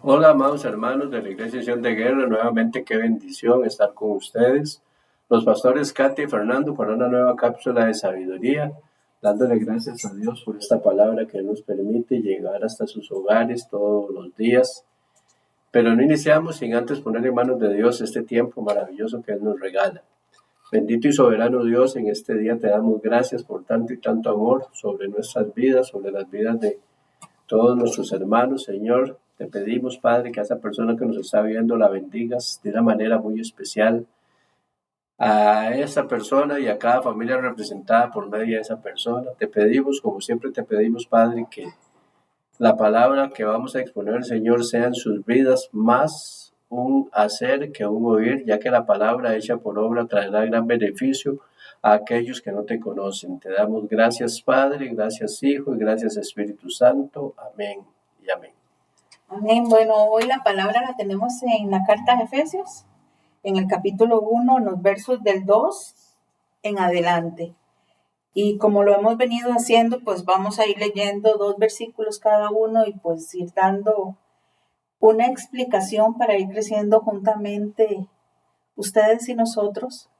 Hola, amados hermanos de la Iglesia Sion de Guerra, nuevamente qué bendición estar con ustedes. Los pastores Katy y Fernando por una nueva cápsula de sabiduría, dándole gracias a Dios por esta palabra que nos permite llegar hasta sus hogares todos los días. Pero no iniciamos sin antes poner en manos de Dios este tiempo maravilloso que Él nos regala. Bendito y soberano Dios, en este día te damos gracias por tanto y tanto amor sobre nuestras vidas, sobre las vidas de todos nuestros hermanos. Señor, te pedimos, Padre, que a esa persona que nos está viendo la bendigas de una manera muy especial, a esa persona y a cada familia representada por medio de esa persona. Te pedimos, como siempre te pedimos, Padre, que la palabra que vamos a exponer, Señor, sea en sus vidas más un hacer que un oír, ya que la palabra hecha por obra traerá gran beneficio a aquellos que no te conocen. Te damos gracias, Padre, gracias, Hijo, y gracias, Espíritu Santo. Amén y amén. Amén. Bueno, hoy la palabra la tenemos en la carta de Efesios, en el capítulo 1, en los versos del 2 en adelante. Y como lo hemos venido haciendo, pues vamos a ir leyendo 2 versículos cada uno y pues ir dando una explicación para ir creciendo juntamente ustedes y nosotros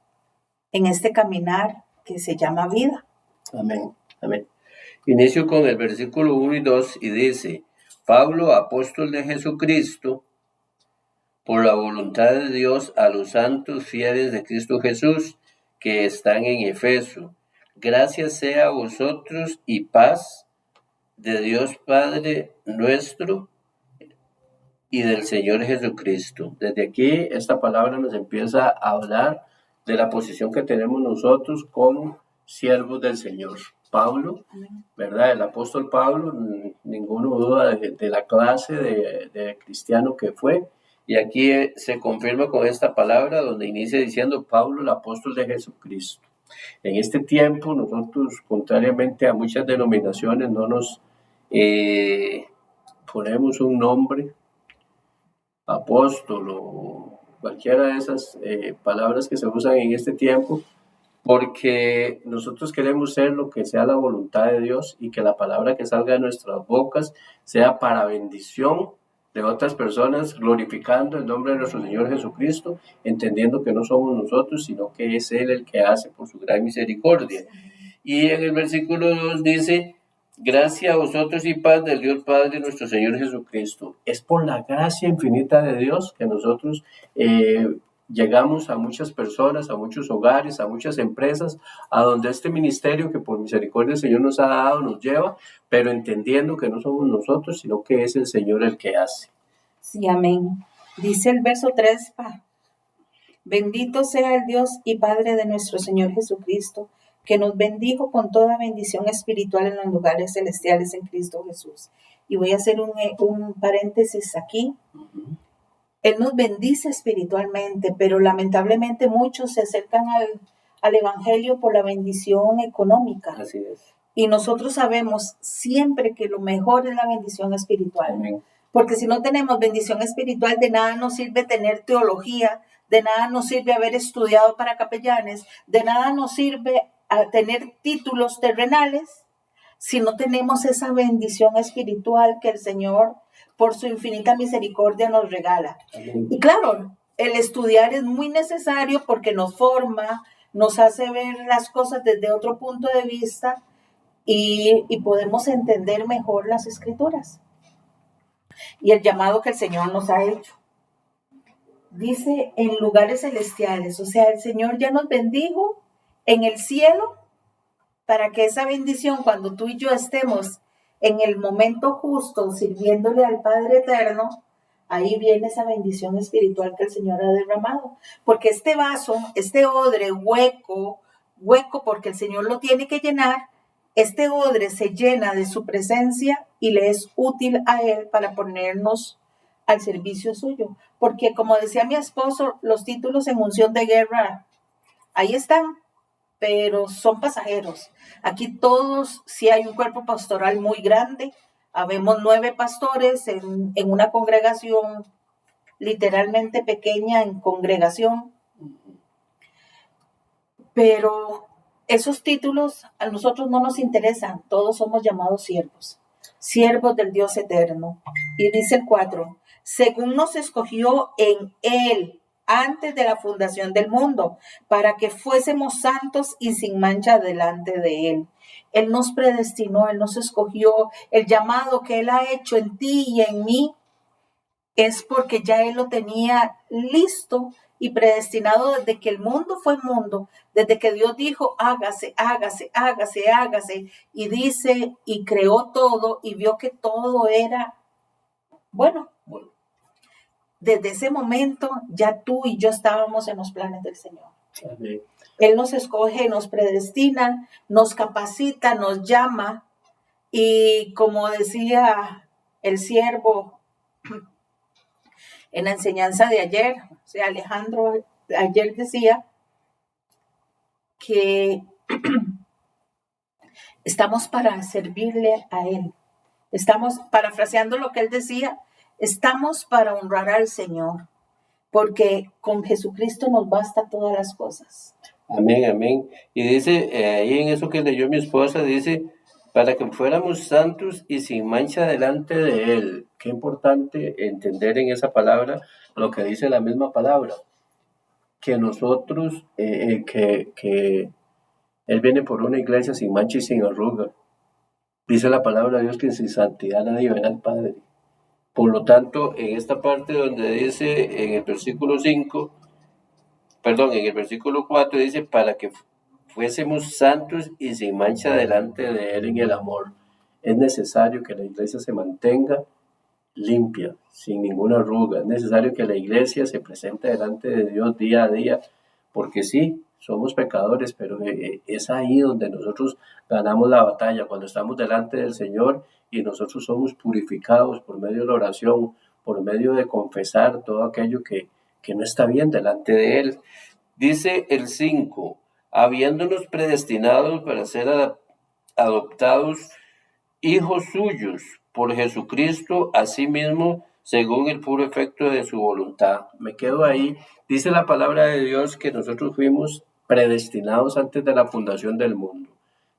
en este caminar que se llama vida. Amén, amén. Inicio con el versículo 1 y 2 y dice: Pablo, apóstol de Jesucristo, por la voluntad de Dios, a los santos fieles de Cristo Jesús que están en Efeso. Gracias sea a vosotros y paz de Dios Padre nuestro y del Señor Jesucristo. Desde aquí esta palabra nos empieza a hablar de la posición que tenemos nosotros como siervos del Señor. Pablo, ¿verdad? El apóstol Pablo, ninguno duda de la clase de cristiano que fue. Y aquí se confirma con esta palabra donde inicia diciendo Pablo, el apóstol de Jesucristo. En este tiempo nosotros, contrariamente a muchas denominaciones, no nos ponemos un nombre, apóstol o cualquiera de esas palabras que se usan en este tiempo, porque nosotros queremos ser lo que sea la voluntad de Dios y que la palabra que salga de nuestras bocas sea para bendición de otras personas, glorificando el nombre de nuestro Señor Jesucristo, entendiendo que no somos nosotros, sino que es Él el que hace por su gran misericordia. Y en el versículo 2 dice: gracia a vosotros y paz del Dios Padre nuestro Señor Jesucristo. Es por la gracia infinita de Dios que nosotros llegamos a muchas personas, a muchos hogares, a muchas empresas, a donde este ministerio que por misericordia el Señor nos ha dado nos lleva, pero entendiendo que no somos nosotros, sino que es el Señor el que hace. Sí, amén. Dice el verso 3, bendito sea el Dios y Padre de nuestro Señor Jesucristo, que nos bendijo con toda bendición espiritual en los lugares celestiales en Cristo Jesús. Y voy a hacer un paréntesis aquí. Él nos bendice espiritualmente, pero lamentablemente muchos se acercan al Evangelio por la bendición económica. Así es. Y nosotros sabemos siempre que lo mejor es la bendición espiritual. Amén. Porque si no tenemos bendición espiritual, de nada nos sirve tener teología, de nada nos sirve haber estudiado para capellanes, de nada nos sirve tener títulos terrenales, si no tenemos esa bendición espiritual que el Señor, por su infinita misericordia, nos regala. Amén. Y claro, el estudiar es muy necesario porque nos forma, nos hace ver las cosas desde otro punto de vista y podemos entender mejor las Escrituras y el llamado que el Señor nos ha hecho. Dice en lugares celestiales, o sea, el Señor ya nos bendijo en el cielo para que esa bendición, cuando tú y yo estemos en el momento justo sirviéndole al Padre Eterno, ahí viene esa bendición espiritual que el Señor ha derramado. Porque este vaso, este odre hueco porque el Señor lo tiene que llenar, este odre se llena de su presencia y le es útil a Él para ponernos al servicio suyo. Porque como decía mi esposo, los títulos en unción de guerra, ahí están, pero son pasajeros. Aquí todos, si hay un cuerpo pastoral muy grande, habemos 9 pastores en una congregación literalmente pequeña en congregación, pero esos títulos a nosotros no nos interesan, todos somos llamados siervos del Dios eterno. Y dice el 4, según nos escogió en Él antes de la fundación del mundo, para que fuésemos santos y sin mancha delante de Él. Él nos predestinó, Él nos escogió. El llamado que Él ha hecho en ti y en mí es porque ya Él lo tenía listo y predestinado desde que el mundo fue mundo, desde que Dios dijo, hágase, hágase, hágase, hágase, y dice, y creó todo, y vio que todo era bueno. Desde ese momento ya tú y yo estábamos en los planes del Señor. Amén. Él nos escoge, nos predestina, nos capacita, nos llama, y como decía el siervo en la enseñanza de ayer, o sea, Alejandro ayer decía que estamos para servirle a Él. Estamos, parafraseando lo que Él decía, estamos para honrar al Señor, porque con Jesucristo nos basta todas las cosas. Amén, amén. Y dice, ahí en eso que leyó mi esposa, dice, para que fuéramos santos y sin mancha delante de Él. Qué importante entender en esa palabra lo que dice la misma palabra, que nosotros, que Él viene por una iglesia sin mancha y sin arruga. Dice la palabra de Dios que sin santidad nadie verá al Padre. Por lo tanto, en esta parte donde dice, en el versículo 4 dice, para que fuésemos santos y sin mancha delante de Él en el amor. Es necesario que la iglesia se mantenga limpia, sin ninguna arruga. Es necesario que la iglesia se presente delante de Dios día a día, porque sí, somos pecadores, pero es ahí donde nosotros ganamos la batalla, cuando estamos delante del Señor y nosotros somos purificados por medio de la oración, por medio de confesar todo aquello que no está bien delante de Él. Dice el 5, habiéndonos predestinados para ser adoptados hijos suyos por Jesucristo, asimismo, según el puro efecto de su voluntad. Me quedo ahí. Dice la palabra de Dios que nosotros fuimos predestinados antes de la fundación del mundo.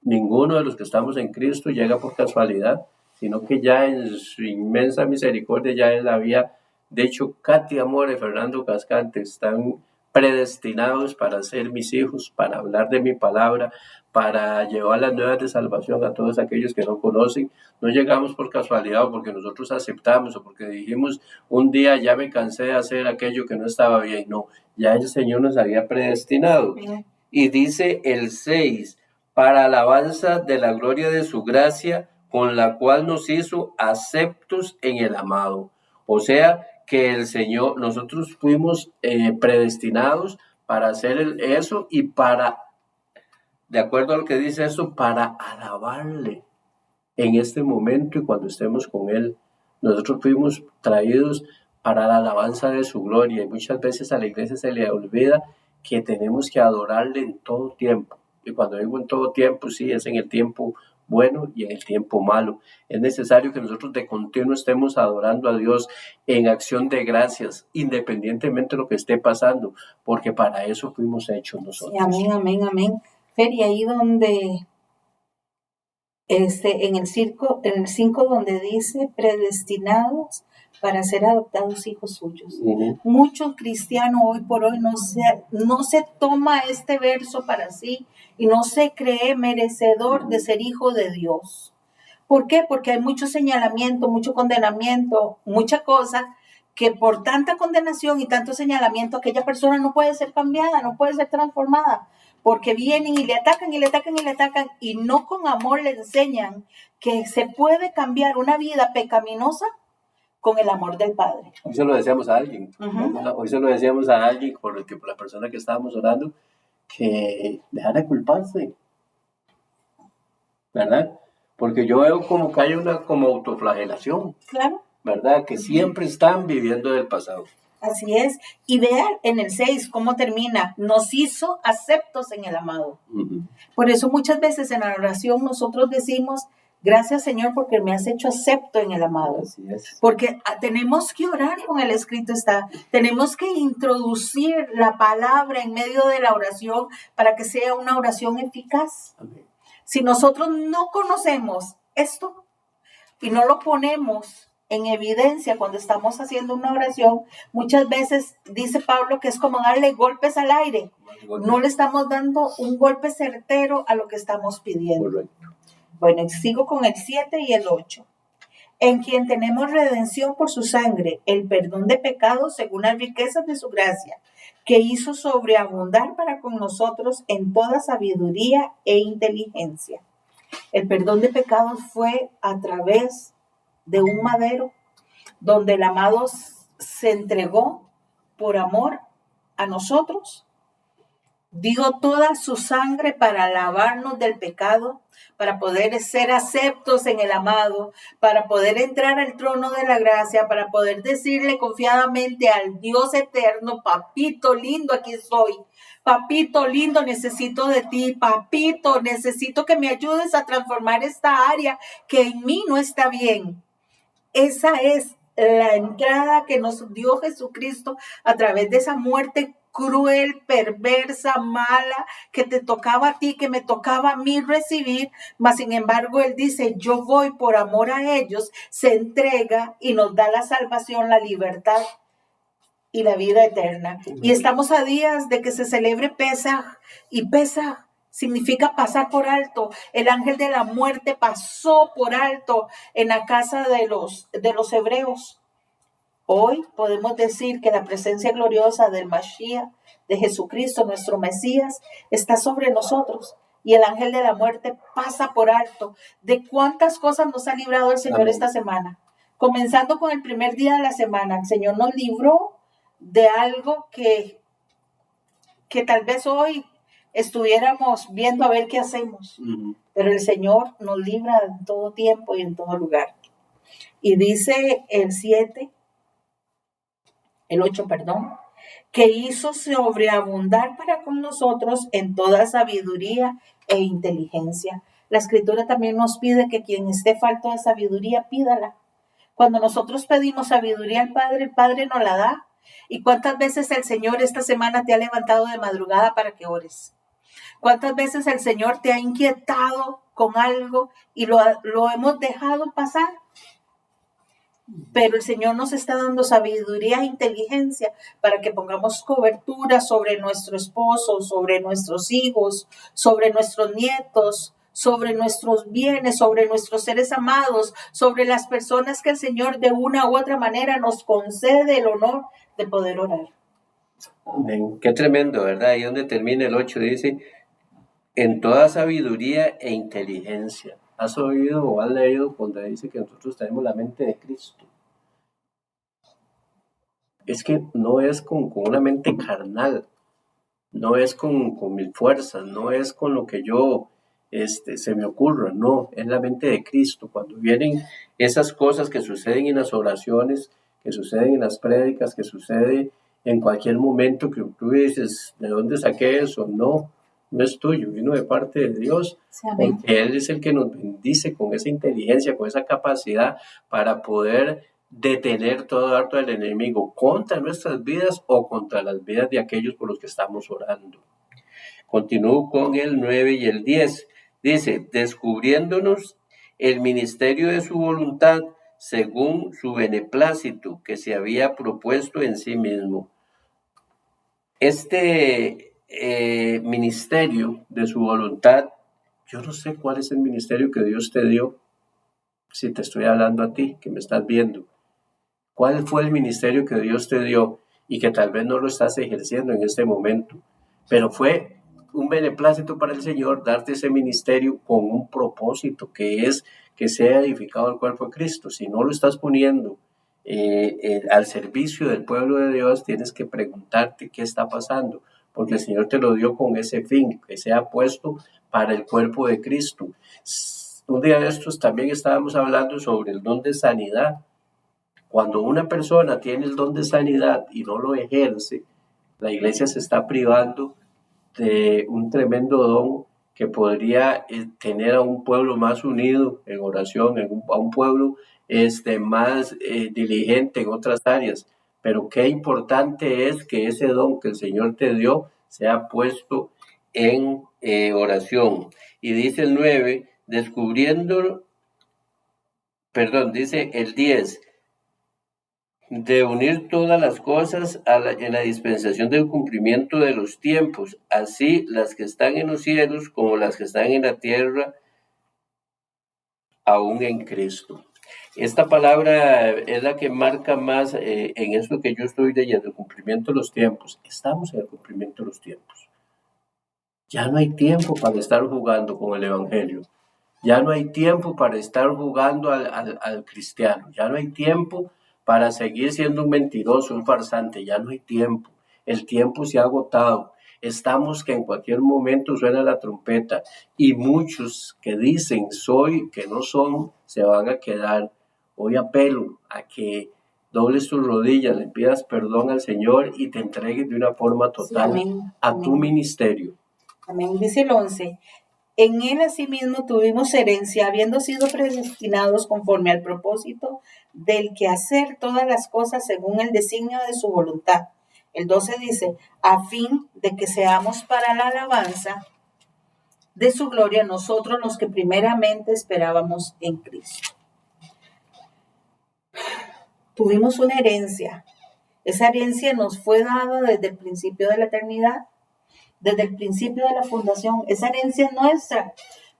Ninguno de los que estamos en Cristo llega por casualidad, sino que ya en su inmensa misericordia ya Él había, de hecho, Katy Amor y Fernando Cascante están predestinados para ser mis hijos, para hablar de mi palabra, para llevar las nuevas de salvación a todos aquellos que no conocen. No llegamos por casualidad o porque nosotros aceptamos o porque dijimos un día ya me cansé de hacer aquello que no estaba bien. No, ya el Señor nos había predestinado. Y dice el 6, para alabanza de la gloria de su gracia, con la cual nos hizo aceptos en el amado. O sea, que el Señor, nosotros fuimos predestinados para hacer eso y para, de acuerdo a lo que dice esto, para alabarle en este momento y cuando estemos con Él. Nosotros fuimos traídos para la alabanza de su gloria y muchas veces a la iglesia se le olvida que tenemos que adorarle en todo tiempo. Y cuando digo en todo tiempo, sí, es en el tiempo bueno y en el tiempo malo. Es necesario que nosotros de continuo estemos adorando a Dios en acción de gracias, independientemente de lo que esté pasando, porque para eso fuimos hechos nosotros. Sí, amén, amén, amén. Fer, y ahí donde, en el 5 donde dice predestinados para ser adoptados hijos suyos. Muchos cristianos hoy por hoy no se toma este verso para sí y no se cree merecedor de ser hijo de Dios. ¿Por qué? Porque hay mucho señalamiento, mucho condenamiento, mucha cosa que por tanta condenación y tanto señalamiento aquella persona no puede ser cambiada, no puede ser transformada, porque vienen y le atacan y le atacan y le atacan y no con amor le enseñan que se puede cambiar una vida pecaminosa con el amor del Padre. Hoy se lo decíamos a alguien, hoy se lo decíamos a alguien por la persona que estábamos orando, que dejara de culparse, ¿verdad? Porque yo veo como que hay una como autoflagelación, claro, ¿verdad? Que siempre están viviendo del pasado. Así es. Y vean en el 6 cómo termina. Nos hizo aceptos en el amado. Por eso muchas veces en la oración nosotros decimos, gracias Señor porque me has hecho acepto en el amado. Así es. Porque tenemos que orar con el escrito está. Tenemos que introducir la palabra en medio de la oración para que sea una oración eficaz. Si nosotros no conocemos esto y no lo ponemos en evidencia cuando estamos haciendo una oración, muchas veces dice Pablo que es como darle golpes al aire. No le estamos dando un golpe certero a lo que estamos pidiendo. Correcto. Bueno, sigo con el 7 y el 8. En quien tenemos redención por su sangre, el perdón de pecados según las riquezas de su gracia, que hizo sobreabundar para con nosotros en toda sabiduría e inteligencia. El perdón de pecados fue a través de un madero, donde el amado se entregó por amor a nosotros, dio toda su sangre para lavarnos del pecado, para poder ser aceptos en el amado, para poder entrar al trono de la gracia, para poder decirle confiadamente al Dios eterno: papito lindo, aquí estoy. Papito lindo, necesito de ti. Papito, necesito que me ayudes a transformar esta área que en mí no está bien. Esa es la entrada que nos dio Jesucristo a través de esa muerte cruel, perversa, mala, que te tocaba a ti, que me tocaba a mí recibir, mas sin embargo Él dice: yo voy por amor a ellos, se entrega y nos da la salvación, la libertad y la vida eterna. Y estamos a días de que se celebre Pesaj, y Pesaj significa pasar por alto. El ángel de la muerte pasó por alto en la casa de los hebreos. Hoy podemos decir que la presencia gloriosa del Mashiach, de Jesucristo, nuestro Mesías, está sobre nosotros. Y el ángel de la muerte pasa por alto. ¿De cuántas cosas nos ha librado el Señor esta semana? Comenzando con el primer día de la semana, el Señor nos libró de algo que tal vez hoy estuviéramos viendo a ver qué hacemos. Pero el Señor nos libra en todo tiempo y en todo lugar. Y dice el 8, que hizo sobreabundar para con nosotros en toda sabiduría e inteligencia. La Escritura también nos pide que quien esté falto de sabiduría, pídala. Cuando nosotros pedimos sabiduría al Padre, el Padre nos la da. ¿Y cuántas veces el Señor esta semana te ha levantado de madrugada para que ores? ¿Cuántas veces el Señor te ha inquietado con algo y lo hemos dejado pasar? Pero el Señor nos está dando sabiduría e inteligencia para que pongamos cobertura sobre nuestro esposo, sobre nuestros hijos, sobre nuestros nietos, sobre nuestros bienes, sobre nuestros seres amados, sobre las personas que el Señor de una u otra manera nos concede el honor de poder orar. Amén. Qué tremendo, ¿verdad? Ahí donde termina el 8 dice: en toda sabiduría e inteligencia. ¿Has oído o has leído cuando dice que nosotros tenemos la mente de Cristo? Es que no es con una mente carnal, no es con mis fuerzas, no es con lo que yo se me ocurra, no, es la mente de Cristo. Cuando vienen esas cosas que suceden en las oraciones, que suceden en las prédicas, que sucede en cualquier momento que tú dices: ¿de dónde saqué eso? No es tuyo, vino de parte de Dios, porque Él es el que nos bendice con esa inteligencia, con esa capacidad para poder detener todo acto del enemigo contra nuestras vidas o contra las vidas de aquellos por los que estamos orando. Continúo con el 9 y el 10. Dice: descubriéndonos el ministerio de su voluntad según su beneplácito que se había propuesto en sí mismo. Este ministerio de su voluntad, yo no sé cuál es el ministerio que Dios te dio. Si te estoy hablando a ti, que me estás viendo, ¿cuál fue el ministerio que Dios te dio y que tal vez no lo estás ejerciendo en este momento? Pero fue un beneplácito para el Señor darte ese ministerio con un propósito, que es que sea edificado el cuerpo de Cristo. Si no lo estás poniendo al servicio del pueblo de Dios, tienes que preguntarte qué está pasando, porque el Señor te lo dio con ese fin, que sea puesto para el cuerpo de Cristo. Un día de estos también estábamos hablando sobre el don de sanidad. Cuando una persona tiene el don de sanidad y no lo ejerce, la iglesia se está privando de un tremendo don que podría tener a un pueblo más unido en oración, a un pueblo más diligente en otras áreas. Pero qué importante es que ese don que el Señor te dio sea puesto en oración. Y dice el 9, dice el 10, de unir todas las cosas en la dispensación del cumplimiento de los tiempos, así las que están en los cielos como las que están en la tierra, aún en Cristo. Esta palabra es la que marca más en esto que yo estoy leyendo, el cumplimiento de los tiempos. Estamos en el cumplimiento de los tiempos. Ya no hay tiempo para estar jugando con el Evangelio. Ya no hay tiempo para estar jugando al cristiano. Ya no hay tiempo para seguir siendo un mentiroso, un farsante. Ya no hay tiempo. El tiempo se ha agotado. Estamos que en cualquier momento suena la trompeta y muchos que dicen soy, que no son, se van a quedar. Hoy apelo a que dobles tus rodillas, le pidas perdón al Señor y te entregues de una forma total a tu ministerio. Amén. Dice el 11. En él asimismo tuvimos herencia, habiendo sido predestinados conforme al propósito del que hacer todas las cosas según el designio de su voluntad. El 12 dice, a fin de que seamos para la alabanza de su gloria nosotros los que primeramente esperábamos en Cristo. Tuvimos una herencia. Esa herencia nos fue dada desde el principio de la eternidad, desde el principio de la fundación. Esa herencia es nuestra,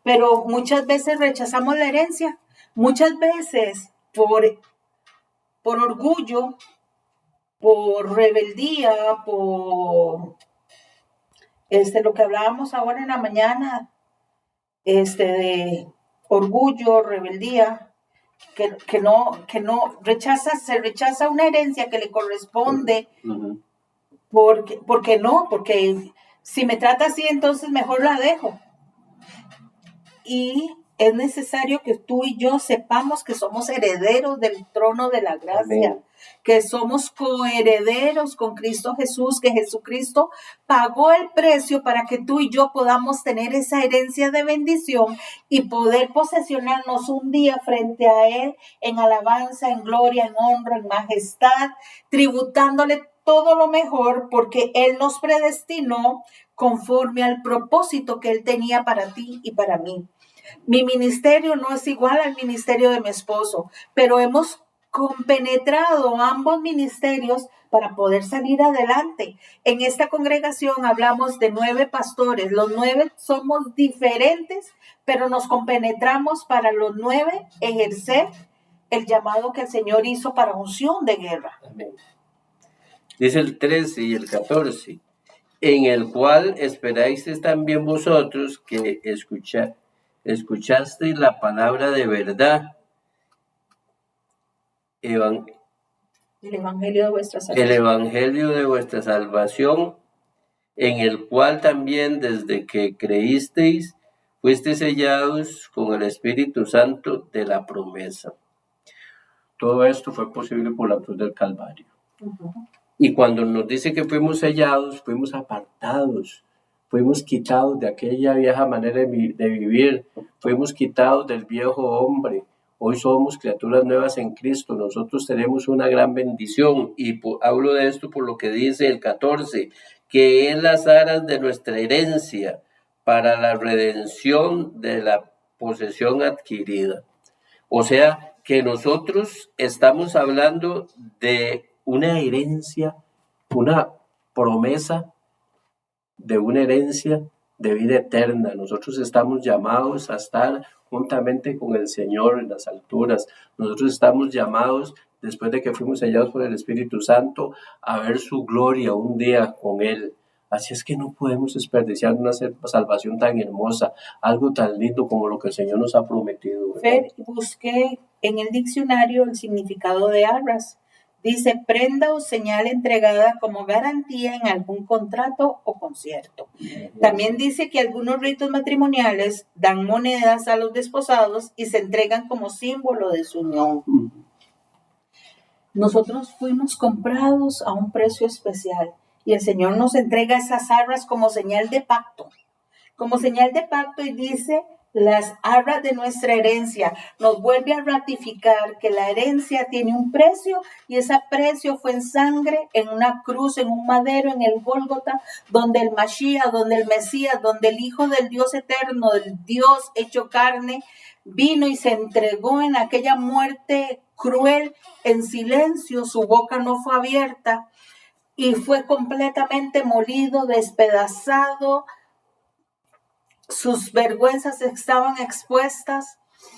pero muchas veces rechazamos la herencia. Muchas veces por orgullo, por rebeldía, por lo que hablábamos ahora en la mañana, de orgullo, rebeldía, que no se rechaza una herencia que le corresponde. Uh-huh. Porque si me trata así, entonces mejor la dejo. Y es necesario que tú y yo sepamos que somos herederos del trono de la gracia. Amén. Que somos coherederos con Cristo Jesús, que Jesucristo pagó el precio para que tú y yo podamos tener esa herencia de bendición y poder posesionarnos un día frente a Él en alabanza, en gloria, en honra, en majestad, tributándole todo lo mejor, porque Él nos predestinó conforme al propósito que Él tenía para ti y para mí. Mi ministerio no es igual al ministerio de mi esposo, pero hemos compenetrado ambos ministerios para poder salir adelante. En esta congregación hablamos de 9 pastores. Los 9 somos diferentes, pero nos compenetramos para los 9 ejercer el llamado que el Señor hizo para unción de guerra. Amén. Dice el 13 y el 14, en el cual esperáis también vosotros que escuchasteis la palabra de verdad, el evangelio de vuestra salvación. El evangelio de vuestra salvación, en el cual también desde que creísteis, fuisteis sellados con el Espíritu Santo de la promesa. Todo esto fue posible por la cruz del Calvario. Uh-huh. Y cuando nos dice que fuimos sellados, fuimos apartados, fuimos quitados de aquella vieja manera de vivir, fuimos quitados del viejo hombre. Hoy somos criaturas nuevas en Cristo, nosotros tenemos una gran bendición y hablo de esto por lo que dice el 14, que es las aras de nuestra herencia para la redención de la posesión adquirida. O sea, que nosotros estamos hablando de una herencia, una promesa de una herencia de vida eterna. Nosotros estamos llamados a estar juntamente con el Señor en las alturas. Nosotros estamos llamados, después de que fuimos sellados por el Espíritu Santo, a ver su gloria un día con Él. Así es que no podemos desperdiciar una salvación tan hermosa, algo tan lindo como lo que el Señor nos ha prometido. Fer, busqué en el diccionario el significado de arras. Dice, prenda o señal entregada como garantía en algún contrato o concierto. También dice que algunos ritos matrimoniales dan monedas a los desposados y se entregan como símbolo de su unión. Nosotros fuimos comprados a un precio especial y el Señor nos entrega esas arras como señal de pacto. Como señal de pacto y dice, las arras de nuestra herencia, nos vuelve a ratificar que la herencia tiene un precio y ese precio fue en sangre, en una cruz, en un madero, en el Gólgota, donde el Mashiach, donde el Mesías, donde el Hijo del Dios eterno, del Dios hecho carne, vino y se entregó en aquella muerte cruel en silencio, su boca no fue abierta y fue completamente molido, despedazado. Sus vergüenzas estaban expuestas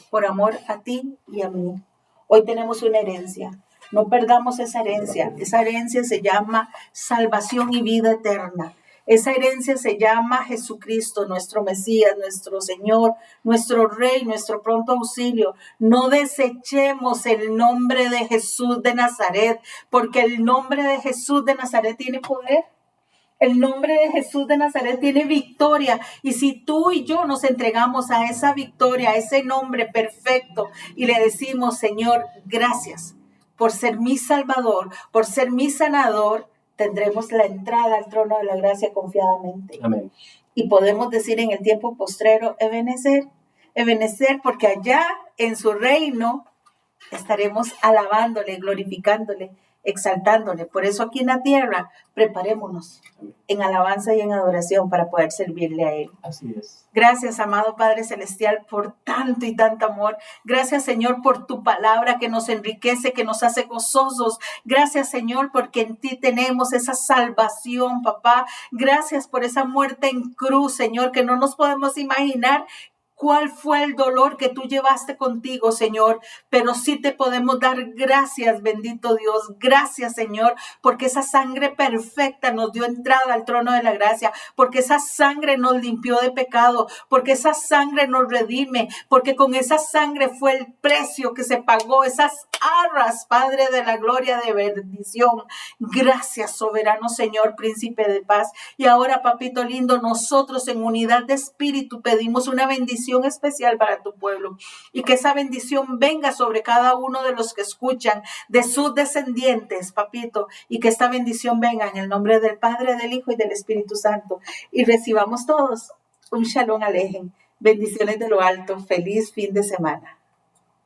por amor a ti y a mí. Hoy tenemos una herencia. No perdamos esa herencia. Esa herencia se llama salvación y vida eterna. Esa herencia se llama Jesucristo, nuestro Mesías, nuestro Señor, nuestro Rey, nuestro pronto auxilio. No desechemos el nombre de Jesús de Nazaret, porque el nombre de Jesús de Nazaret tiene poder. El nombre de Jesús de Nazaret tiene victoria y si tú y yo nos entregamos a esa victoria, a ese nombre perfecto y le decimos, Señor, gracias por ser mi Salvador, por ser mi sanador, tendremos la entrada al trono de la gracia confiadamente. Amén. Y podemos decir en el tiempo postrero, Ebenezer, porque allá en su reino estaremos alabándole, glorificándole, exaltándole. Por eso aquí en la tierra, preparémonos en alabanza y en adoración para poder servirle a Él. Así es. Gracias, amado Padre Celestial, por tanto y tanto amor. Gracias, Señor, por tu palabra que nos enriquece, que nos hace gozosos. Gracias, Señor, porque en ti tenemos esa salvación, papá. Gracias por esa muerte en cruz, Señor, que no nos podemos imaginar cuál fue el dolor que tú llevaste contigo, Señor, pero sí te podemos dar gracias, bendito Dios. Gracias, Señor, porque esa sangre perfecta nos dio entrada al trono de la gracia, porque esa sangre nos limpió de pecado, porque esa sangre nos redime, porque con esa sangre fue el precio que se pagó, esas arras, Padre de la gloria, de bendición. Gracias, soberano Señor, príncipe de paz. Y ahora, papito lindo, nosotros en unidad de espíritu pedimos una bendición especial para tu pueblo y que esa bendición venga sobre cada uno de los que escuchan, de sus descendientes, papito, y que esta bendición venga en el nombre del Padre, del Hijo y del Espíritu Santo y recibamos todos un Shalom Alejem. Bendiciones de lo alto. Feliz fin de semana.